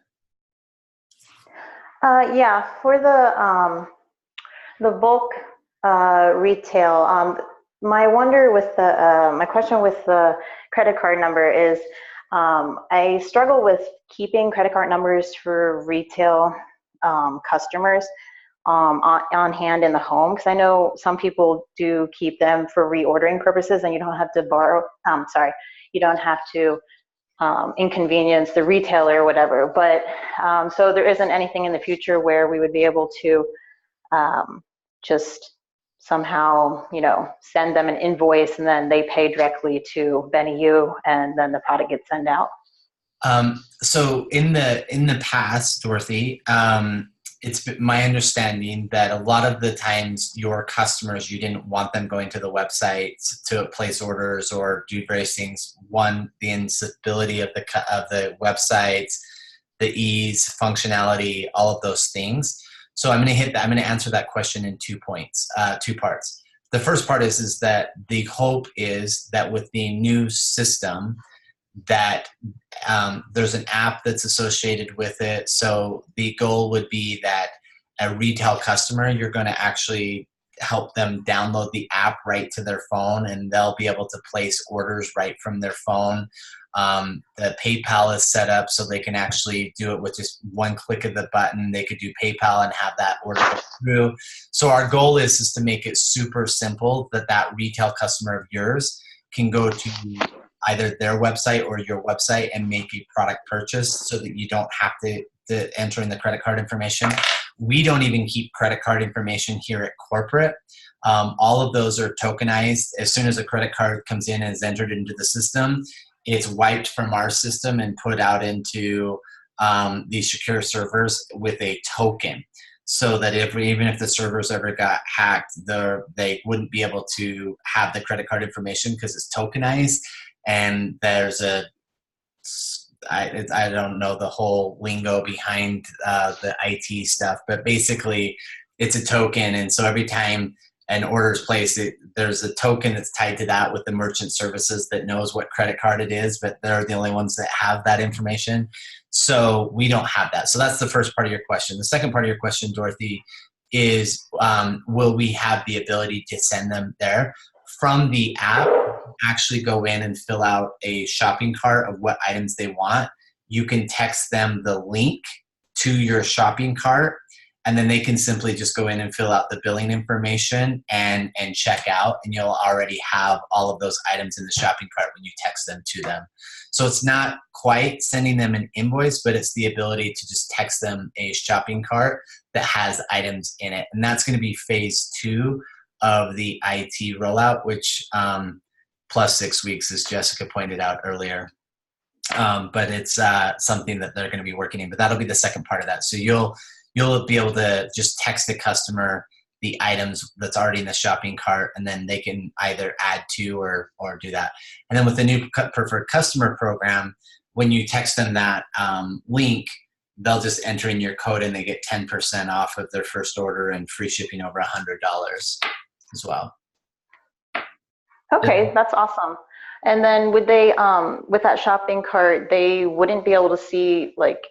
Yeah, for the bulk retail, my question with the credit card number is, I struggle with keeping credit card numbers for retail customers on hand in the home, because I know some people do keep them for reordering purposes, and you don't have to you don't have to inconvenience the retailer or whatever. But so there isn't anything in the future where we would be able to just somehow, send them an invoice and then they pay directly to BeneYOU and then the product gets sent out. So in the past, Dorothy, it's been my understanding that a lot of the times your customers, you didn't want them going to the website to place orders or do various things. One, the instability of the websites, the ease, functionality, all of those things. So I'm going to answer that question in 2 parts. The first part is that the hope is that with the new system, that there's an app that's associated with it. So the goal would be that a retail customer, you're going to actually help them download the app right to their phone, and they'll be able to place orders right from their phone. The PayPal is set up so they can actually do it with just one click of the button. They could do PayPal and have that order go through. So our goal is to make it super simple that retail customer of yours can go to either their website or your website and make a product purchase, so that you don't have to enter in the credit card information. We don't even keep credit card information here at corporate. All of those are tokenized. As soon as a credit card comes in and is entered into the system, it's wiped from our system and put out into these secure servers with a token, so that even if the servers ever got hacked, they wouldn't be able to have the credit card information because it's tokenized. And there's I don't know the whole lingo behind the IT stuff, but basically it's a token. And so every time an order is placed, there's a token that's tied to that with the merchant services that knows what credit card it is, but they're the only ones that have that information. So we don't have that. So that's the first part of your question. The second part of your question, Dorothy, is will we have the ability to send them there? From the app, actually go in and fill out a shopping cart of what items they want. You can text them the link to your shopping cart, and then they can simply just go in and fill out the billing information and check out, and you'll already have all of those items in the shopping cart when you text them to them. So it's not quite sending them an invoice, but it's the ability to just text them a shopping cart that has items in it. And that's going to be phase 2 of the IT rollout, which plus 6 weeks, as Jessica pointed out earlier. But it's something that they're going to be working in. But that'll be the second part of that. So you'll be able to just text the customer the items that's already in the shopping cart, and then they can either add to or do that. And then with the new preferred customer program, when you text them that link, they'll just enter in your code and they get 10% off of their first order and free shipping over $100 as well. Okay, that's awesome. And then would they, with that shopping cart, they wouldn't be able to see like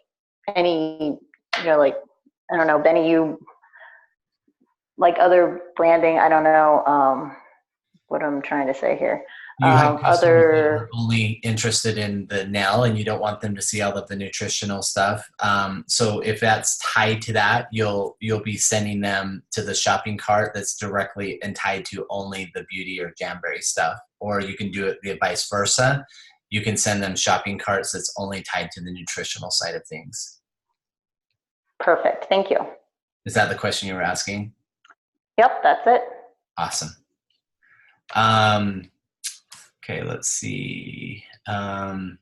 any, like, I don't know, BeneYOU, like other branding, I don't know what I'm trying to say here. You have customers that are only interested in the nail and you don't want them to see all of the nutritional stuff. So if that's tied to that, you'll be sending them to the shopping cart that's directly and tied to only the beauty or Jamberry stuff. Or you can do it the vice versa. You can send them shopping carts that's only tied to the nutritional side of things. Perfect. Thank you. Is that the question you were asking? Yep, that's it. Awesome. Okay, let's see. Oh,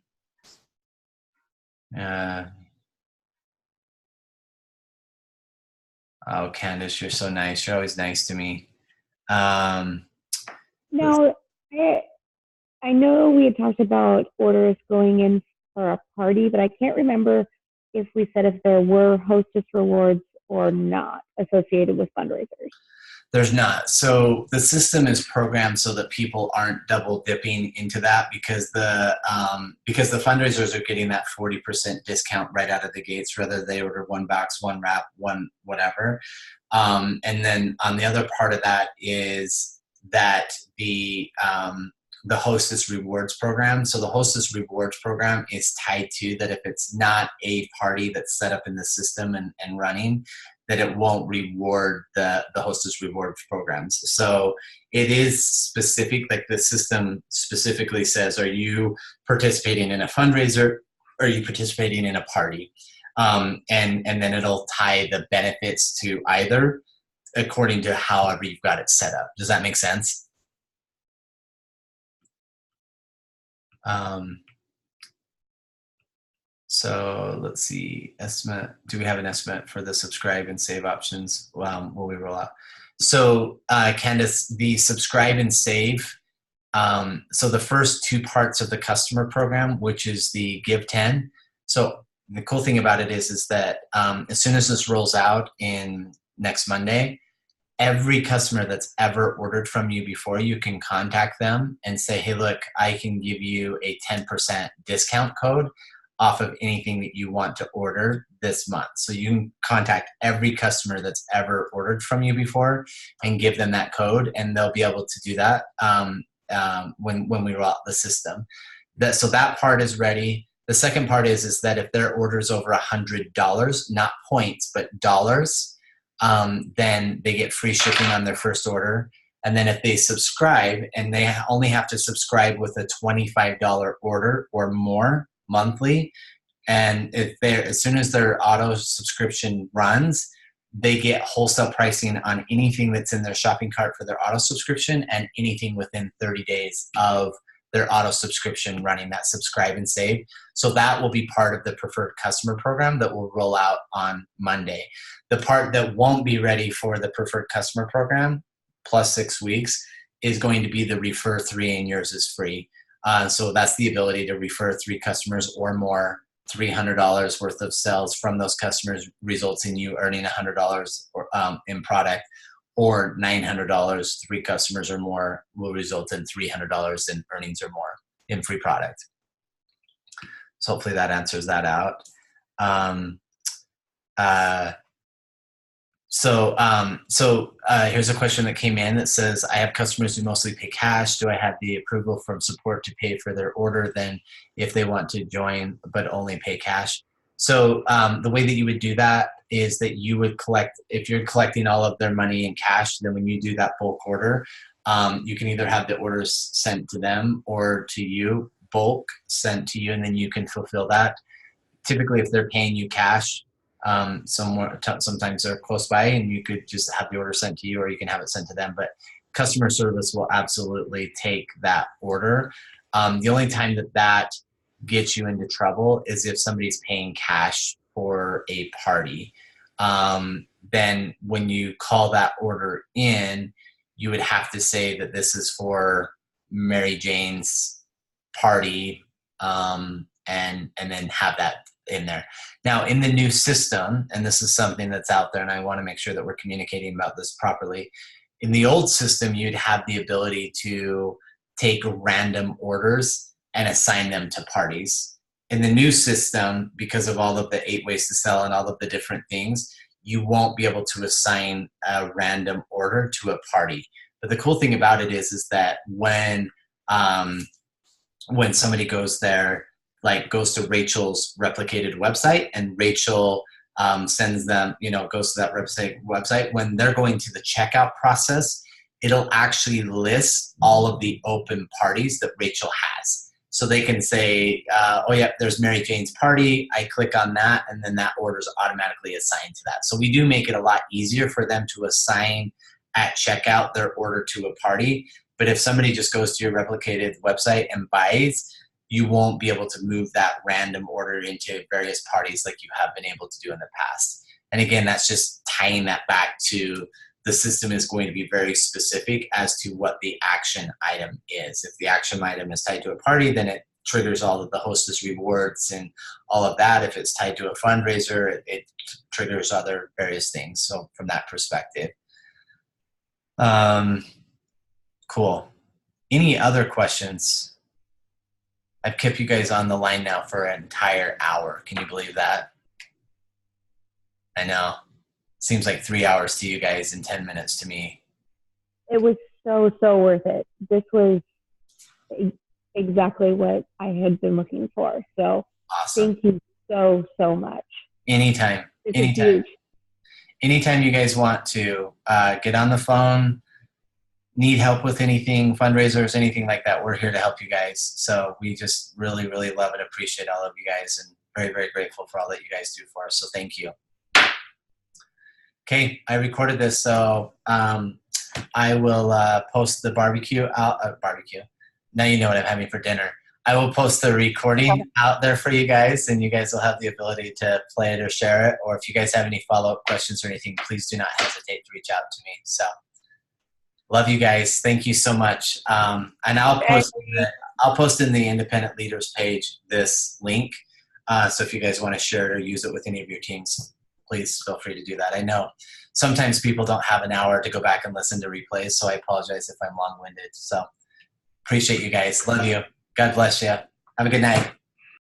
Candace, you're so nice. You're always nice to me. Now, I know we had talked about orders going in for a party, but I can't remember if we said if there were hostess rewards or not associated with fundraisers. There's not. So the system is programmed so that people aren't double dipping into that, because the fundraisers are getting that 40% discount right out of the gates, whether they order one box, one wrap, one whatever. And then on the other part of that is that the Hostess Rewards program. So the Hostess Rewards program is tied to that if it's not a party that's set up in the system and running, that it won't reward the Hostess Rewards programs. So it is specific, like the system specifically says, are you participating in a fundraiser? Or are you participating in a party? And then it'll tie the benefits to either according to however you've got it set up. Does that make sense? So let's see, estimate. Do we have an estimate for the subscribe and save options? Will we roll out? So Candace, the subscribe and save. So the first two parts of the customer program, which is the Give 10. So the cool thing about it is that as soon as this rolls out in next Monday, every customer that's ever ordered from you before, you can contact them and say, hey, look, I can give you a 10% discount code off of anything that you want to order this month. So you can contact every customer that's ever ordered from you before and give them that code, and they'll be able to do that when we roll out the system. So that part is ready. The second part is that if their order is over $100, not points, but dollars, then they get free shipping on their first order. And then if they subscribe, and they only have to subscribe with a $25 order or more monthly, and if they're, as soon as their auto subscription runs, they get wholesale pricing on anything that's in their shopping cart for their auto subscription and anything within 30 days of their auto subscription running that subscribe and save. So that will be part of the preferred customer program that will roll out on Monday. The part that won't be ready for the preferred customer program plus 6 weeks is going to be the refer 3 and yours is free. So that's the ability to refer 3 customers or more. $300 worth of sales from those customers results in you earning $100 in product, or $900, 3 customers or more will result in $300 in earnings or more in free product. So hopefully that answers that out. Here's a question that came in that says, I have customers who mostly pay cash. Do I have the approval from support to pay for their order then if they want to join but only pay cash? So the way that you would do that is that you would collect, if you're collecting all of their money in cash, then when you do that bulk order, you can either have the orders sent to them or to you, bulk sent to you, and then you can fulfill that. Typically, if they're paying you cash, sometimes they're close by and you could just have the order sent to you, or you can have it sent to them. But customer service will absolutely take that order. The only time that gets you into trouble is if somebody's paying cash for a party. Then when you call that order in, you would have to say that this is for Mary Jane's party, and then have that in there. Now, in the new system, and this is something that's out there, and I want to make sure that we're communicating about this properly. In the old system, you'd have the ability to take random orders and assign them to parties. In the new system, because of all of the 8 ways to sell and all of the different things, you won't be able to assign a random order to a party. But the cool thing about it is that when somebody goes there, like goes to Rachel's replicated website, and Rachel sends them, goes to that website, when they're going to the checkout process, it'll actually list all of the open parties that Rachel has. So they can say, oh yeah, there's Mary Jane's party. I click on that, and then that order is automatically assigned to that. So we do make it a lot easier for them to assign at checkout their order to a party. But if somebody just goes to your replicated website and buys, you won't be able to move that random order into various parties like you have been able to do in the past. And again, that's just tying that back to the system is going to be very specific as to what the action item is. If the action item is tied to a party, then it triggers all of the Hostess rewards and all of that. If it's tied to a fundraiser, it triggers other various things. So from that perspective. Cool. Any other questions? I've kept you guys on the line now for an entire hour. Can you believe that? I know. Seems like 3 hours to you guys and 10 minutes to me. It was so worth it. This was exactly what I had been looking for. So Awesome. thank you so much. Anytime. This is Anytime. huge. Anytime you guys want to get on the phone, need help with anything, fundraisers, anything like that, we're here to help you guys. So we just really, really love and appreciate all of you guys, and very, very grateful for all that you guys do for us. So thank you. Okay, I recorded this, so I will post the barbecue out. Barbecue. Now you know what I'm having for dinner. I will post the recording out there for you guys, and you guys will have the ability to play it or share it. Or if you guys have any follow-up questions or anything, please do not hesitate to reach out to me. So, love you guys. Thank you so much. And I'll post in the Independent Leaders page this link. So if you guys want to share it or use it with any of your teams, please feel free to do that. I know sometimes people don't have an hour to go back and listen to replays, so I apologize if I'm long-winded. So appreciate you guys. Love you. God bless you. Have a good night.